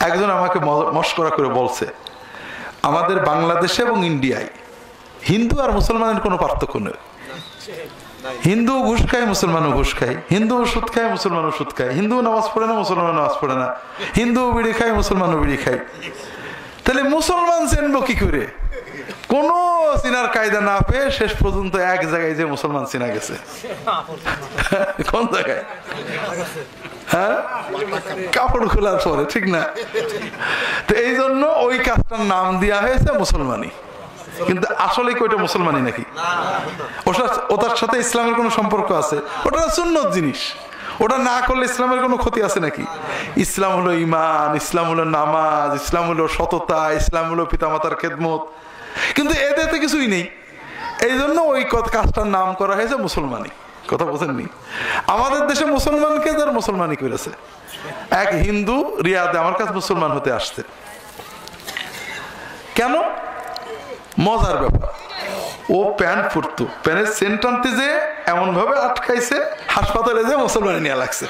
একজন আমাকে মশকরা করে বলছে, আমাদের বাংলাদেশে এবং ইন্ডিয়ায় হিন্দু আর মুসলমানের কোনো পার্থক্য নেই। হিন্দু ঘুষ খায়, মুসলমানও ঘুষ খায়। হিন্দু সুদ খায়, মুসলমানও সুদ খায়। হিন্দু নামাজ পড়ে না, মুসলমান নামাজ পড়ে না। হিন্দু বিড়ি খায়, মুসলমানও বিড়ি খায়। তাহলে মুসলমান চিনবো কি করে? কোন চিনার কায়দা না পেয়ে শেষ পর্যন্ত এক জায়গায় যে মুসলমান চিনা গেছে। কোন জায়গায়? হ্যাঁ, কাপড় খোলার পরে, ঠিক না? তো এই জন্য ওই কাজটার নাম দেওয়া হয়েছে মুসলমানি, কিন্তু আসলে কি ওইটা মুসলমানি নাকি? ওটার সাথে ইসলামের কোনো সম্পর্ক আছে? ওটা সুন্নত জিনিস, ওটা না করলে ইসলামের কোনো ক্ষতি আছে নাকি? ইসলাম হলো ঈমান, ইসলাম হলো নামাজ, ইসলাম হলো সততা, ইসলাম হলো পিতামাতার খেদমত, কিন্তু এতে কিছুই নেই। এই জন্য ওই কাজটার নাম করা হয়েছে মুসলমানি। কথা বোঝেননি? আমাদের দেশে মুসলমানকে যারা মুসলমানি করেছে, এক হিন্দু রিয়াদে আমার কাছে মুসলমান হতে আসছে। কেন? মজার ব্যাপার, ও প্যান্ট পরতো, প্যান্টের সেন্ট আনতে যে এমন ভাবে আটকাইছে, হাসপাতালে যে মুসলমানি নিয়ে লাগছে।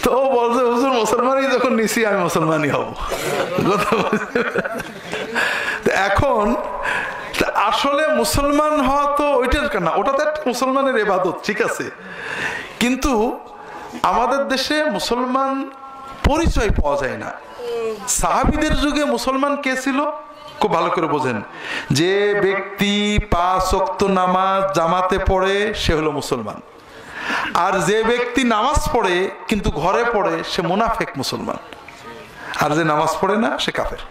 তো ও বলছে, হুজুর মুসলমানই যখন নিছি আমি মুসলমানই হব। এখন আসলে মুসলমান হওয়া তো ওইটার না, ওটা তো একটা মুসলমানের ইবাদত, ঠিক আছে, কিন্তু আমাদের দেশে মুসলমান পরিচয় পাওয়া যায় না। সাহাবীদের যুগে মুসলমান কে ছিল খুব ভালো করে বোঝেন। যে ব্যক্তি 5 ওয়াক্ত নামাজ জামাতে পড়ে সে হলো মুসলমান, আর যে ব্যক্তি নামাজ পড়ে কিন্তু ঘরে পড়ে সে মুনাফিক মুসলমান, আর যে নামাজ পড়ে না সে কাফের।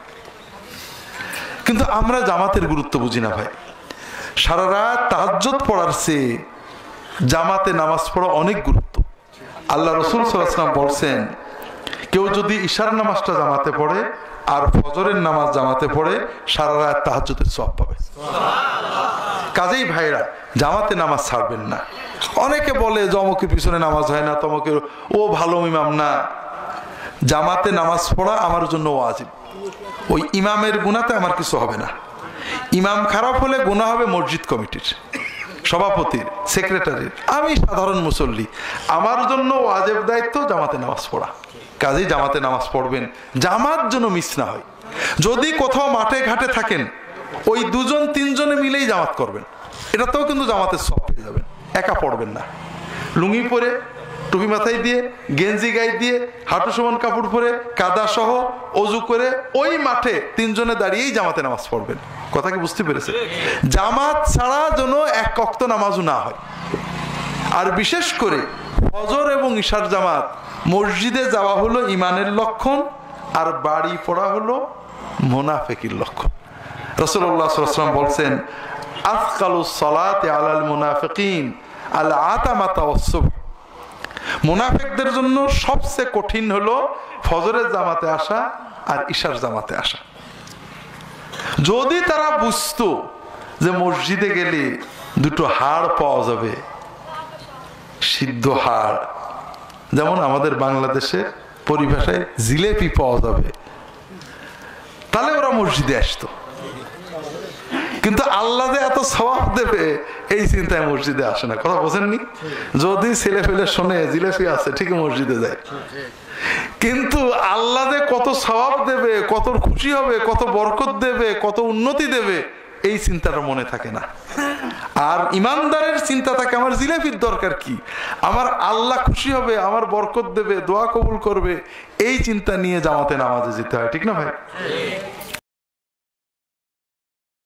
কিন্তু আমরা জামাতের গুরুত্ব বুঝি না ভাই। সারা রাত তাহাজ্জুদ পড়ার চেয়ে জামাতে নামাজ পড়া অনেক গুরুত্ব। আল্লাহ রাসূল সাল্লাল্লাহু আলাইহি ওয়াসাল্লাম বলছেন, কেউ যদি ইশার নামাজটা জামাতে পড়ে আর ফজরের নামাজ জামাতে পড়ে সারা রাত তাহাজ্জুদের সওয়াব পাবে। কাজেই ভাইরা, জামাতে নামাজ ছাড়বেন না। অনেকে বলে জমকের পিছনে নামাজ হয় না, তমকের ও ভালো ইমাম না। জামাতে নামাজ পড়া আমার জন্য ওয়াজিব। ওই ইমামের গুনাহতে আমার কিছু হবে না। ইমাম খারাপ হলে গুনাহ হবে মসজিদ কমিটির, সভাপতির, সেক্রেটারির। আমি সাধারণ মুসল্লি, আমার জন্য ওয়াজিব দায়িত্ব জামাতে নামাজ পড়া। কাজেই জামাতে নামাজ পড়বেন, জামাত যেন মিস না হয়। যদি কোথাও মাঠে ঘাটে থাকেন, ওই 2-3 জনে মিলেই জামাত করবেন, এটাতেও কিন্তু জামাতের সওয়াব পেয়ে যাবেন। একা পড়বেন না। লুঙ্গি পরে, টুপি মাথায় দিয়ে, গেঞ্জি গায়ে দিয়ে, হাঁটু সমান কাপড় পরে, কাদা সহ অজু করে ওই মাঠে 3 জনে দাঁড়িয়েই জামাতে নামাজ পড়বেন। কথা কি বুঝতে পেরেছে? জামাত ছাড়া যেন এক ওয়াক্ত নামাজও না হয়। আর বিশেষ করে ফজর এবং ইশার জামাত, মসজিদে যাওয়া হলো ইমানের লক্ষণ, আর বাড়ি পড়া হলো মুনাফিকের লক্ষণ। রাসূলুল্লাহ সাল্লাল্লাহু আলাইহি ওয়াসাল্লাম বলছেন, আফকালুস সালাতি আলাল মুনাফিকিন আল আতামাতা ওয়াস সুবহ। মুনাফিকদের জন্য সবচেয়ে কঠিন হলো ফজরের জামাতে আসা আর ইশার জামাতে আসা। যদি তারা বুঝতো যে মসজিদে গেলে 2টো হাড় পাওয়া যাবে, সিদ্ধ হাড়, যেমন আমাদের বাংলাদেশে পরিভাষায় জিলেপি পাওয়া যাবে, তাহলে ওরা মসজিদে আসতো। কিন্তু আল্লাহ যে এত সওয়াব দেবে এই চিন্তায় মসজিদে আসে না। কথা বোঝেননি? যদি ছেলে ফেলে শোনে জিলেপি আছে, ঠিক মসজিদে যায়, কিন্তু আল্লাহ যে কত সওয়াব দেবে, কত খুশি হবে, কত বরকত দেবে, কত উন্নতি দেবে, এই চিন্তাটা মনে থাকে না। আর ইমানদারের চিন্তা থাকে আমার জিলাপির দরকার কি, আমার আল্লাহ খুশি হবে, আমার বরকত দেবে, দোয়া কবুল করবে, এই চিন্তা নিয়ে জামাতে নামাজে যেতে হয়, ঠিক না ভাই?